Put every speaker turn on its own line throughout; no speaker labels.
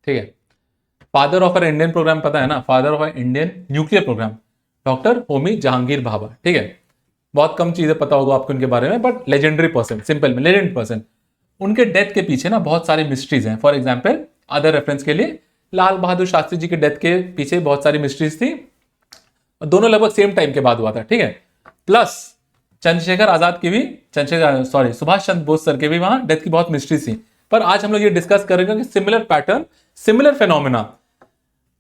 ठीक है। Father of Indian programme पता है ना, father of Indian nuclear programme doctor Homi Jehangir Bhabha. ठीक है, बहुत कम चीजें पता होगा आपको उनके बारे में, बट लेजेंडरी पर्सन, सिंपल में लेजेंड पर्सन। उनके डेथ के पीछे ना बहुत सारी मिस्ट्रीज हैं। फॉर एग्जाम्पल, अदर रेफरेंस के लिए, लाल बहादुर शास्त्री जी के डेथ के पीछे बहुत सारी मिस्ट्रीज थी, दोनों लगभग सेम टाइम के बाद हुआ था। ठीक है, प्लस चंद्रशेखर आजाद की भी, चंद्रशेखर सॉरी सुभाष चंद्र बोस सर के भी वहां डेथ की बहुत मिस्ट्री थी। पर आज हम लोग ये डिस्कस करेंगे कि similar pattern, similar phenomena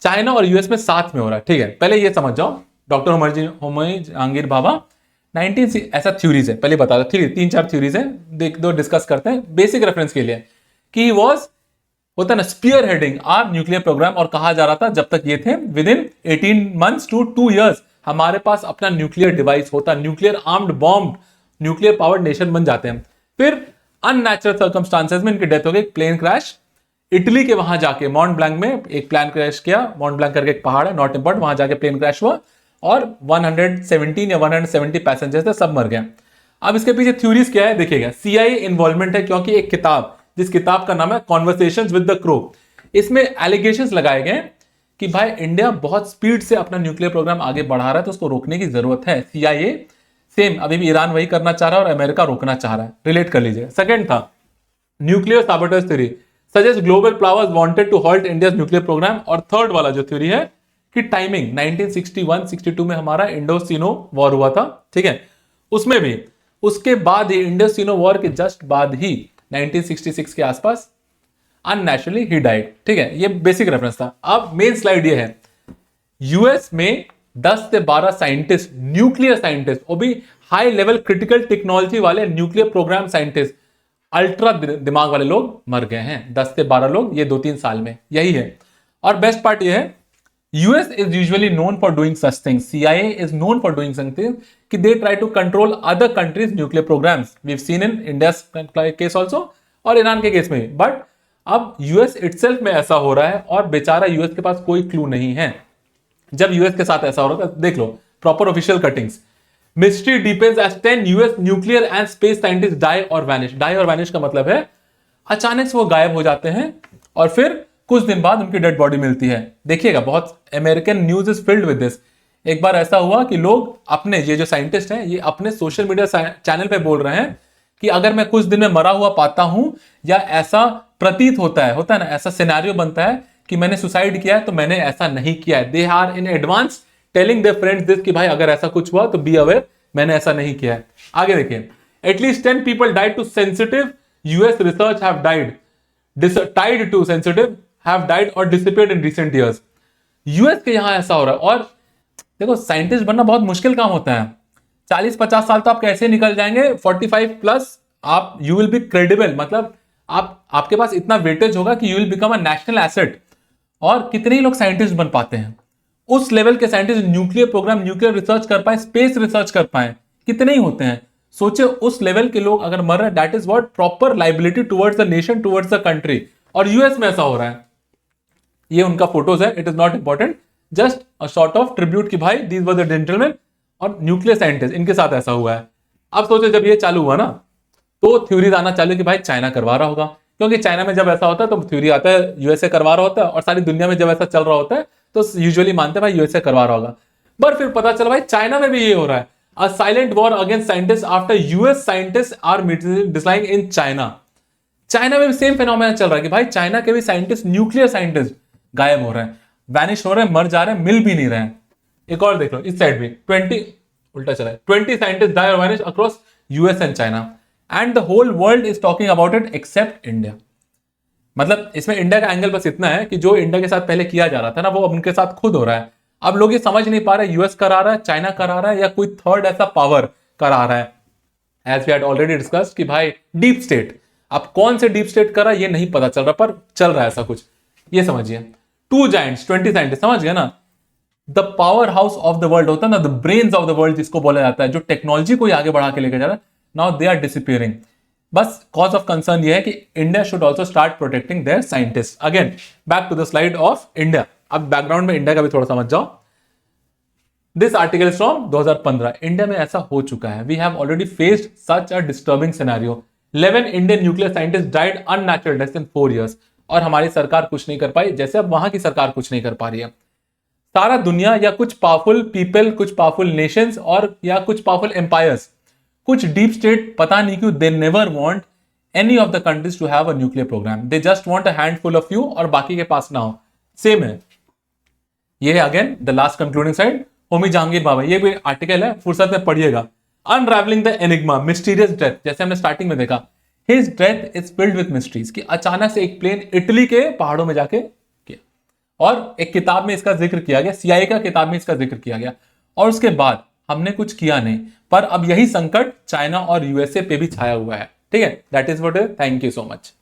China और यूएस में साथ में हो रहा है। ठीक है, पहले ये समझ जाओ, डॉक्टर होमी जहांगीर भाभा 19 ऐसा थ्योरीज है, पहले बता दो। ठीक है, 3-4 थ्योरीज है, देख दो, डिस्कस करते हैं बेसिक रेफरेंस के लिए कि वॉज होता ना spearheading our nuclear programme, और कहा जा रहा था जब तक ये थे within 18 months to 2 years हमारे पास अपना न्यूक्लियर डिवाइस होता, nuclear armed bomb, nuclear powered nation बन जाते हैं। फिर अननेचुरल सर्कमस्टांसेस में इनकी डेथ हो गई, प्लेन क्रैश, इटली के वहां जाके मॉन्ट ब्लैंक में एक प्लेन क्रैश किया, मॉन्ट ब्लैंक करके एक पहाड़ है, नॉट इंपॉर्टेंट, वहां जाके प्लेन क्रैश हुआ और 117 या 170 पैसेंजर्स थे, सब मर गए। अब इसके पीछे थ्योरीज क्या है देखिएगा, सीआईए इन्वॉल्वमेंट है, क्योंकि एक किताब, जिस किताब का नाम है कॉन्वर्सेशंस विद द क्रो, इसमें एलिगेशंस लगाए गए कि भाई इंडिया बहुत स्पीड से अपना न्यूक्लियर प्रोग्राम आगे बढ़ा रहा है, तो उसको रोकने की जरूरत है। सीआईए सेम अभी भी ईरान वही करना चाह रहा है और अमेरिका रोकना चाह रहा है, रिलेट कर लीजिए। सेकंड था nuclear sabotage theory, suggest global powers wanted to halt India's nuclear programme. और थर्ड वाला जो थ्योरी है कि टाइमिंग 1961-62 में हमारा इंडो सीनो वॉर हुआ था। ठीक है, उसमें भी उसके बाद ही, इंडो सीनो वॉर के जस्ट बाद ही 1966 के आसपास अननेचुरली ही डाइड। ठीक है, ये बेसिक रेफरेंस था। अब मेन स्लाइड ये है, यूएस में 10 से 12 साइंटिस्ट, न्यूक्लियर साइंटिस्ट, वो भी हाई लेवल क्रिटिकल टेक्नोलॉजी वाले न्यूक्लियर प्रोग्राम साइंटिस्ट, अल्ट्रा दिमाग वाले लोग मर गए हैं, 10 से 12 लोग ये 2-3 साल में, यही है। और बेस्ट पार्ट ये है, US is usually known for doing such things, CIA is known for doing something कि they try to control other countries nuclear programmes. We have seen in India case also और Iran के case में भी। But अब US itself में ऐसा हो रहा है और बेचारा यूएस के पास कोई क्लू नहीं है। जब यूएस के साथ ऐसा हो रहा है, देख लो proper official cuttings, mystery deepens as 10 US nuclear and space scientist die और वैनिश। डाई और वैनिश का मतलब है अचानक से वो गायब हो जाते हैं और फिर कुछ दिन बाद उनकी डेड बॉडी मिलती है। देखिएगा, बहुत American news is filled with this. एक बार ऐसा हुआ कि लोग अपने, ये जो साइंटिस्ट हैं, ये अपने सोशल मीडिया चैनल पे बोल रहे हैं कि अगर मैं कुछ दिन में मरा हुआ पाता हूं, या ऐसा प्रतीत होता है ना, ऐसा सिनेरियो बनता है कि मैंने सुसाइड किया है, तो मैंने ऐसा नहीं किया है। They are in advance telling their friends this कि भाई अगर ऐसा कुछ हुआ तो बी अवेयर, मैंने ऐसा नहीं किया है। आगे देखिए, at least 10 people died to sensitive US research have died, tied to sensitive have died or disappeared in recent years। US के यहां ऐसा हो रहा है। और देखो, साइंटिस्ट बनना बहुत मुश्किल काम होता है, 40-50 साल तो आप कैसे निकल जाएंगे, 45 प्लस आप, यू विल बी क्रेडिबल, मतलब आपके पास इतना वेटेज होगा कि you will become a national asset. और कितने ही लोग साइंटिस्ट बन पाते हैं, उस लेवल के scientist, nuclear programme, nuclear research कर पाए, स्पेस रिसर्च कर पाए, कितने ही होते हैं। सोचे उस लेवल के लोग अगर मर रहे हैं, that is what proper liability towards the nation, towards the country. और यूएस में ऐसा हो रहा है। ये उनका फोटोज है, it is not important, just a sort of tribute कि भाई दीज वर द जेंटलमैन और न्यूक्लियर साइंटिस्ट, इनके साथ ऐसा हुआ है। अब सोचो जब ये चालू हुआ ना, तो थ्योरीज आना चालू कि भाई चाइना करवा रहा होगा, क्योंकि चाइना में जब ऐसा होता है तो थ्योरी आता है यूएसए करवा रहा होता है, और सारी दुनिया में जब ऐसा चल रहा होता है तो यूजुअली मानते हैं भाई यूएसए करवा रहा होगा। पर फिर पता चला भाई चाइना में भी ये हो रहा है, a silent war against scientist after US scientist are declining in China. China में भी सेम फिनोमेना चल रहा है कि भाई चाइना के भी साइंटिस्ट, न्यूक्लियर साइंटिस्ट गायब हो रहे हैं, वैनिश हो रहे हैं, मर जा रहे हैं, मिल भी नहीं रहे हैं। एक और देख लो इस साइड भी 20 उल्टा चला है, 20 साइंटिस्ट डाई और vanish across US and China and the whole world is talking about it except India. मतलब इसमें इंडिया का एंगल बस इतना है कि जो इंडिया के साथ पहले किया जा रहा था ना, वो अब उनके साथ खुद हो रहा है। अब लोग ये समझ नहीं पा रहे यूएस करा रहा है, चाइना करा रहा है, या कोई थर्ड ऐसा पावर करा रहा है। As we had already discussed कि भाई डीप स्टेट, अब कौन से डीप स्टेट कर रहा है ये नहीं पता चल रहा, पर चल रहा है ऐसा कुछ, ये समझिए। 2 जायंट्स 20 साइंटिस्ट, समझ गए ना, the power house of the world होता है ना, the brains of the world जिसको बोला जाता है, जो टेक्नोलॉजी को आगे बढ़ा के लेकर जा रहा है, नाउ दे आर डिसअपियरिंग। बस कॉज ऑफ कंसर्न ये है कि India should also start protecting their scientist. Again back to the slide of India. अब बैकग्राउंड में इंडिया का भी थोड़ा समझ जाओ। This article is from 2015। India में ऐसा हो चुका है, we have already faced such a disturbing scenario. 11 Indian nuclear scientist died unnatural death in 4 years। और हमारी सरकार कुछ नहीं कर पाई, जैसे अब वहां की सरकार कुछ नहीं कर पा रही है। सारा दुनिया या कुछ पावरफुल पीपल, कुछ पावरफुल नेशंस और या कुछ पावरफुल एम्पायर्स, कुछ डीप स्टेट, पता नहीं क्यों they never want any of the countries to have a nuclear programme. They just want a handful of you और बाकी के पास ना हो। सेम है ये है again the last concluding side, Homi Jehangir Bhabha. ये भी आर्टिकल है, फुर्सत में पढ़िएगा। अनरावलिंग द एनिग्मा, मिस्टीरियस डेथ, जैसे हमने स्टार्टिंग में देखा, his death is filled with mysteries, कि अचानक से एक प्लेन इटली के पहाड़ों में जाके किया, और एक किताब में इसका जिक्र किया गया, सीआईए का किताब में इसका जिक्र किया गया, और उसके बाद हमने कुछ किया नहीं। पर अब यही संकट चाइना और यूएसए पे भी छाया हुआ है। ठीक है, that is what. Thank you so much.